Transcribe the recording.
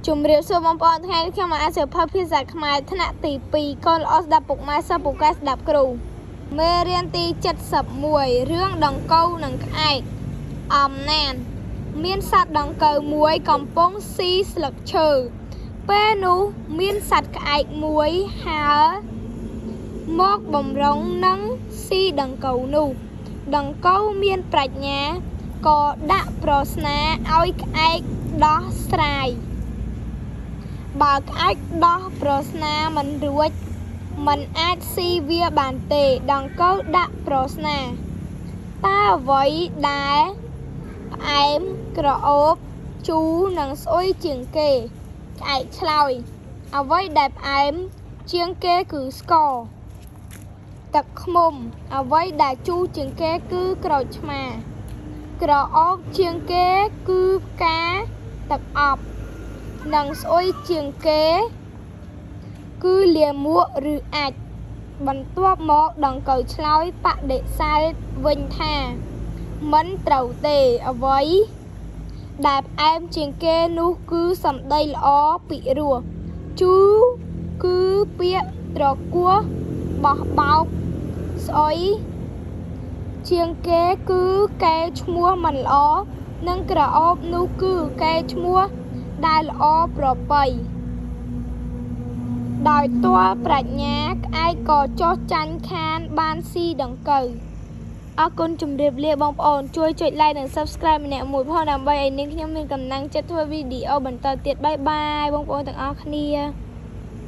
ជំរាបសួរបងប្អូនថ្ងៃនេះខ្ញុំមកអានសៀវភៅភាសាខ្មែរថ្នាក់ទី2កូនល្អស្ដាប់ពុកម៉ែសិស្សពូកែស្ដាប់គ្រូមេរៀនទី71រឿងដង្កូវនិងក្អែកអំណានមានសត្វដង្កូវមួយកំពុងស៊ីស្លឹកឈើពេលនោះមានសត្វក្អែកមួយហើរមកបំរុងនឹងស៊ីដង្កូវនោះដង្កូវមានប្រាជ្ញាក៏ដាក់ប្រស្នាឲ្យក្អែកដោះស្រាយបើក្អែកដោះប្រស្នាមិនរួចមិនអាចស៊ីវាបានទេដង្កូវដាក់ប្រស្នាតើអ្វីដែលផ្អែមក្រអូបជូរនិងស្អុយជាងគេក្អែកឆ្លើយអ្វីដែលផ្អែមជាងគេគឺស្ករទឹកឃ្មុំអ្វីដែលជូរជាងគេគឺក្រូចឆ្មាក្រអូបជាងគេគឺផ្កាទឹកអប់និងស្អុយជាងគេគឺលាមកឬអាចបន្ទាប់មកដង្កូវឆ្លើយបដិសេធវិញថាមិនត្រូវទេអ្វីដែលផ្អែមជាងគេនោះគឺសម្ដីល្អពិរោះជូរគឺពាក្យត្រគោះបោះបោកស្អុយជាងគេគឺកែឈ្មោះមិនល្អនិងក្រអូបនោះគឺកែឈ្មោះដែលល្អប្រពៃដោយទាល់ប្រាជ្ញាក្អែកក៏ចុះចាញ់ខានបានស៊ីដង្កូវអរគុណជម្រាបលាបងប្អូនជួយចុច like និង subscribe ម្នាក់មួយផងដើម្បីឲ្យនាងខ្ញុំមានកម្លាំងចិត្តធ្វើវីដេអូបន្តទៀតបាយបាយបងប្អូនទាំងអស់គ្នា